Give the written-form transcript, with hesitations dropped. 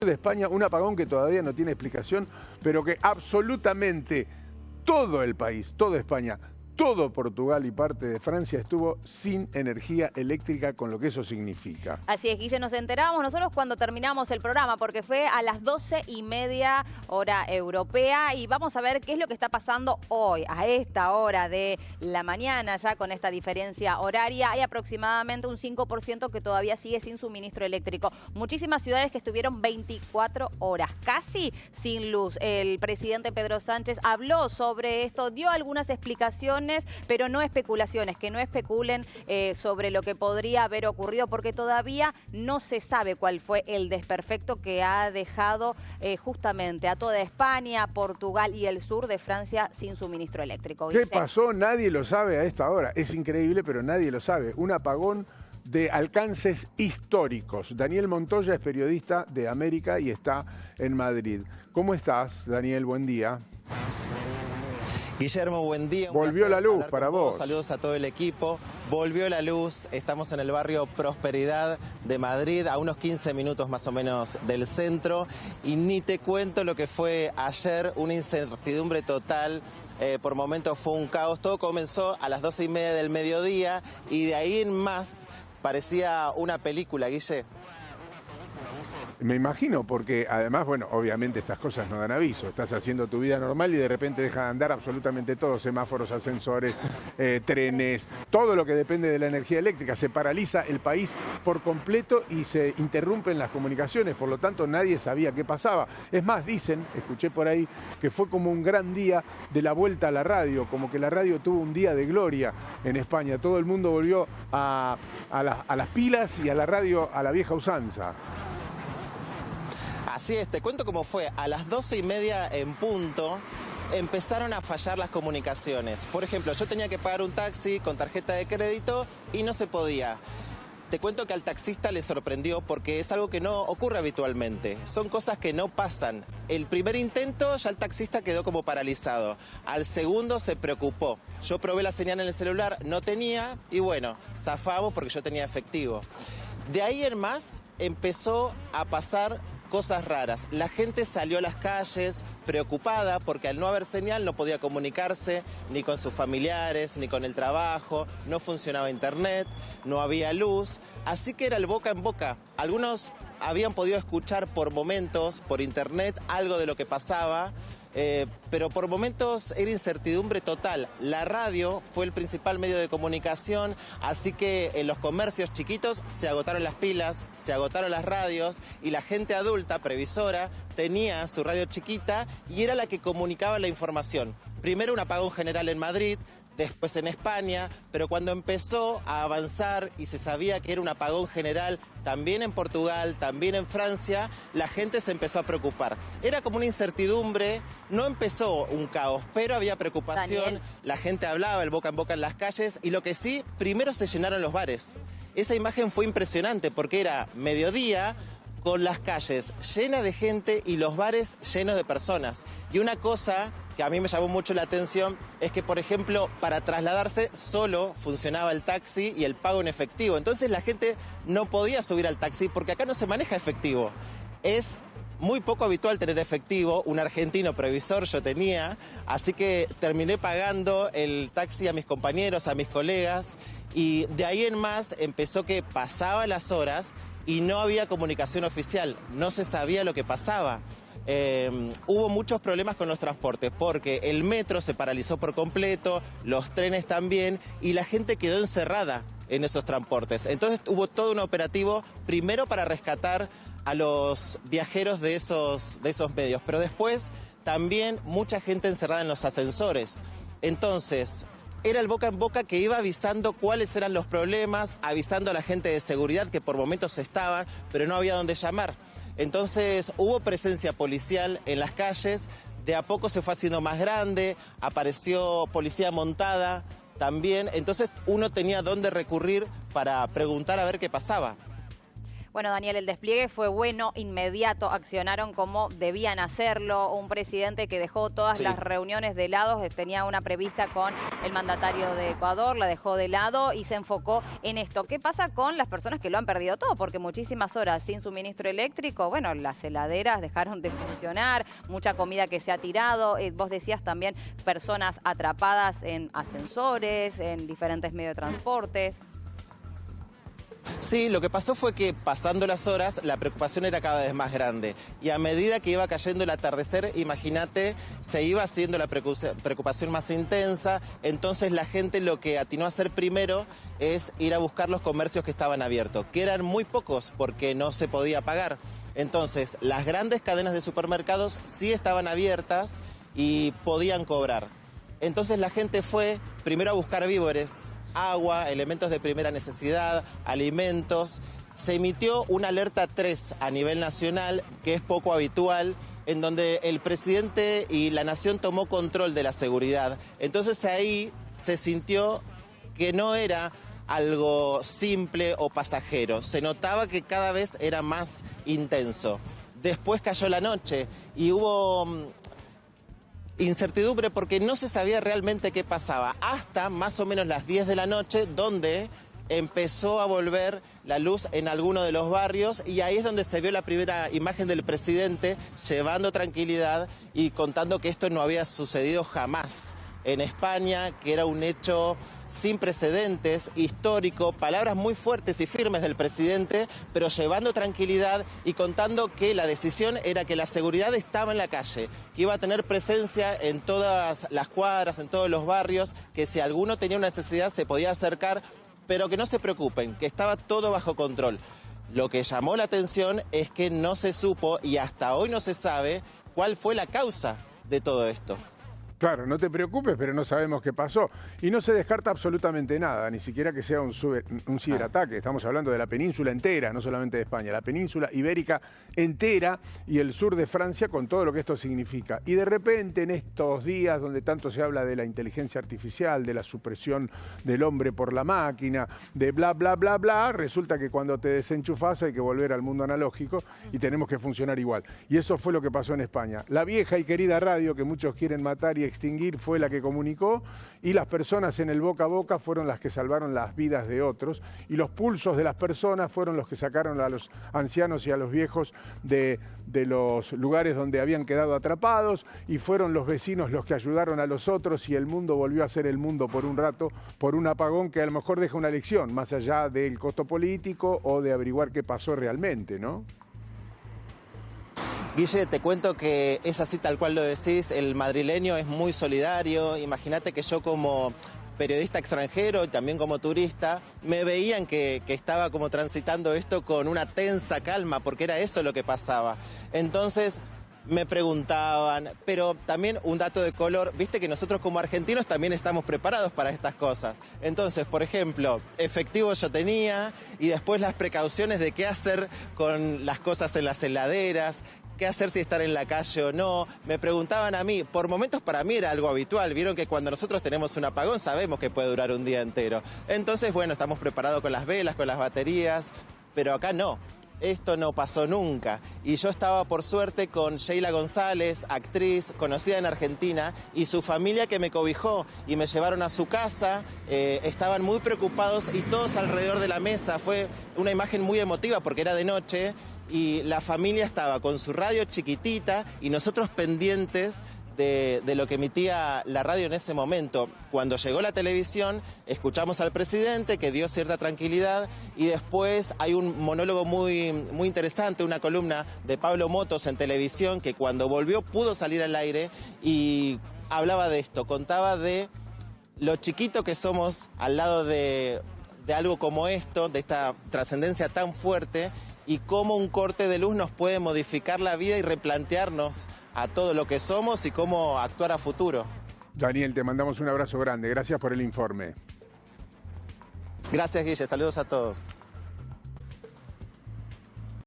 de España, un apagón que todavía no tiene explicación, pero que absolutamente todo el país, toda España, todo Portugal y parte de Francia estuvo sin energía eléctrica, con lo que eso significa. Así es, Guille, nos enteramos nosotros cuando terminamos el programa, porque fue a las 12:30 hora europea, y vamos a ver qué es lo que está pasando hoy, a esta hora de la mañana, ya con esta diferencia horaria. Hay aproximadamente un 5% que todavía sigue sin suministro eléctrico. Muchísimas ciudades que estuvieron 24 horas, casi sin luz. El presidente Pedro Sánchez habló sobre esto, dio algunas explicaciones, pero no especulaciones, que no especulen sobre lo que podría haber ocurrido, porque todavía no se sabe cuál fue el desperfecto que ha dejado justamente a toda España, Portugal y el sur de Francia sin suministro eléctrico. ¿Qué pasó? Nadie lo sabe a esta hora. Es increíble, pero nadie lo sabe. Un apagón de alcances históricos. Daniel Montoya es periodista de América y está en Madrid. ¿Cómo estás, Daniel? Buen día. Guillermo, buen día. Volvió la luz para vos. Saludos a todo el equipo. Volvió la luz. Estamos en el barrio Prosperidad de Madrid, a unos 15 minutos más o menos del centro. Y ni te cuento lo que fue ayer, una incertidumbre total. Por momentos fue un caos. Todo comenzó a las 12:30 del mediodía y de ahí en más parecía una película, Guille. Me imagino, porque además, bueno, obviamente estas cosas no dan aviso. Estás haciendo tu vida normal y de repente deja de andar absolutamente todo. Semáforos, ascensores, trenes, todo lo que depende de la energía eléctrica. Se paraliza el país por completo y se interrumpen las comunicaciones. Por lo tanto, nadie sabía qué pasaba. Es más, dicen, escuché por ahí, que fue como un gran día de la vuelta a la radio. Como que la radio tuvo un día de gloria en España. Todo el mundo volvió a las pilas y a la radio a la vieja usanza. Así es, te cuento cómo fue. A las 12:30 en punto empezaron a fallar las comunicaciones. Por ejemplo, yo tenía que pagar un taxi con tarjeta de crédito y no se podía. Te cuento que al taxista le sorprendió porque es algo que no ocurre habitualmente. Son cosas que no pasan. El primer intento ya el taxista quedó como paralizado. Al segundo se preocupó. Yo probé la señal en el celular, no tenía y bueno, zafamos porque yo tenía efectivo. De ahí en más empezó a pasar cosas raras. La gente salió a las calles preocupada porque al no haber señal no podía comunicarse ni con sus familiares, ni con el trabajo, no funcionaba internet, no había luz, así que era el boca en boca. Algunos habían podido escuchar por momentos, por internet, algo de lo que pasaba, pero por momentos era incertidumbre total. La radio fue el principal medio de comunicación, así que en los comercios chiquitos se agotaron las pilas, se agotaron las radios y la gente adulta, previsora, tenía su radio chiquita y era la que comunicaba la información. Primero un apagón general en Madrid, después en España, pero cuando empezó a avanzar y se sabía que era un apagón general también en Portugal, también en Francia, la gente se empezó a preocupar. Era como una incertidumbre, no empezó un caos, pero había preocupación, Daniel. La gente hablaba, el boca en boca en las calles, y lo que sí, primero se llenaron los bares. Esa imagen fue impresionante porque era mediodía, con las calles llenas de gente y los bares llenos de personas. Y una cosa que a mí me llamó mucho la atención es que, por ejemplo, para trasladarse solo funcionaba el taxi y el pago en efectivo. Entonces la gente no podía subir al taxi porque acá no se maneja efectivo. Es muy poco habitual tener efectivo, un argentino previsor yo tenía, así que terminé pagando el taxi a mis compañeros, a mis colegas, y de ahí en más empezó que pasaban las horas y no había comunicación oficial, no se sabía lo que pasaba. Hubo muchos problemas con los transportes porque el metro se paralizó por completo, los trenes también, y la gente quedó encerrada en esos transportes. Entonces hubo todo un operativo, primero para rescatar a los viajeros de esos medios, pero después también mucha gente encerrada en los ascensores. Entonces era el boca en boca que iba avisando cuáles eran los problemas, avisando a la gente de seguridad que por momentos estaban, pero no había dónde llamar. Entonces hubo presencia policial en las calles, de a poco se fue haciendo más grande, apareció policía montada también, entonces uno tenía dónde recurrir para preguntar a ver qué pasaba. Bueno, Daniel, el despliegue fue bueno, inmediato, accionaron como debían hacerlo. Un presidente que dejó todas las reuniones de lado, tenía una prevista con el mandatario de Ecuador, la dejó de lado y se enfocó en esto. ¿Qué pasa con las personas que lo han perdido todo? Porque muchísimas horas sin suministro eléctrico, bueno, las heladeras dejaron de funcionar, mucha comida que se ha tirado. Vos decías también personas atrapadas en ascensores, en diferentes medios de transportes. Sí, lo que pasó fue que pasando las horas la preocupación era cada vez más grande y a medida que iba cayendo el atardecer, imagínate, se iba haciendo la preocupación más intensa. Entonces la gente lo que atinó a hacer primero es ir a buscar los comercios que estaban abiertos, que eran muy pocos porque no se podía pagar. Entonces las grandes cadenas de supermercados sí estaban abiertas y podían cobrar. Entonces la gente fue primero a buscar víveres, agua, elementos de primera necesidad, alimentos. Se emitió una alerta 3 a nivel nacional, que es poco habitual, en donde el presidente y la nación tomó control de la seguridad. Entonces ahí se sintió que no era algo simple o pasajero, se notaba que cada vez era más intenso. Después cayó la noche y hubo incertidumbre porque no se sabía realmente qué pasaba, hasta más o menos las 10 de la noche, donde empezó a volver la luz en alguno de los barrios y ahí es donde se vio la primera imagen del presidente llevando tranquilidad y contando que esto no había sucedido jamás en España, que era un hecho sin precedentes, histórico, palabras muy fuertes y firmes del presidente, pero llevando tranquilidad y contando que la decisión era que la seguridad estaba en la calle, que iba a tener presencia en todas las cuadras, en todos los barrios, que si alguno tenía una necesidad se podía acercar, pero que no se preocupen, que estaba todo bajo control. Lo que llamó la atención es que no se supo y hasta hoy no se sabe cuál fue la causa de todo esto. Claro, no te preocupes, pero no sabemos qué pasó. Y no se descarta absolutamente nada, ni siquiera que sea un ciberataque. Estamos hablando de la península entera, no solamente de España, la península ibérica entera y el sur de Francia con todo lo que esto significa. Y de repente en estos días donde tanto se habla de la inteligencia artificial, de la supresión del hombre por la máquina, de bla, bla, bla, bla, resulta que cuando te desenchufás hay que volver al mundo analógico y tenemos que funcionar igual. Y eso fue lo que pasó en España. La vieja y querida radio que muchos quieren matar y extinguir fue la que comunicó y las personas en el boca a boca fueron las que salvaron las vidas de otros y los pulsos de las personas fueron los que sacaron a los ancianos y a los viejos de los lugares donde habían quedado atrapados y fueron los vecinos los que ayudaron a los otros y el mundo volvió a ser el mundo por un rato, por un apagón que a lo mejor deja una lección más allá del costo político o de averiguar qué pasó realmente, ¿no? Guille, te cuento que es así tal cual lo decís, el madrileño es muy solidario. Imagínate que yo como periodista extranjero y también como turista, me veían que estaba como transitando esto con una tensa calma, porque era eso lo que pasaba. Entonces me preguntaban, pero también un dato de color, viste que nosotros como argentinos también estamos preparados para estas cosas. Entonces, por ejemplo, efectivo yo tenía y después las precauciones de qué hacer con las cosas en las heladeras, qué hacer si estar en la calle o no. Me preguntaban a mí, por momentos para mí era algo habitual. Vieron que cuando nosotros tenemos un apagón sabemos que puede durar un día entero. Entonces, bueno, estamos preparados con las velas, con las baterías, pero acá no. Esto no pasó nunca. Y yo estaba, por suerte, con Sheila González, actriz conocida en Argentina, y su familia que me cobijó y me llevaron a su casa. Estaban muy preocupados y todos alrededor de la mesa. Fue una imagen muy emotiva porque era de noche y la familia estaba con su radio chiquitita y nosotros pendientes de lo que emitía la radio en ese momento. Cuando llegó la televisión, escuchamos al presidente que dio cierta tranquilidad y después hay un monólogo muy, muy interesante, una columna de Pablo Motos en televisión que cuando volvió pudo salir al aire y hablaba de esto, contaba de lo chiquito que somos al lado de algo como esto, de esta trascendencia tan fuerte y cómo un corte de luz nos puede modificar la vida y replantearnos a todo lo que somos y cómo actuar a futuro. Daniel, te mandamos un abrazo grande. Gracias por el informe. Gracias, Guille. Saludos a todos.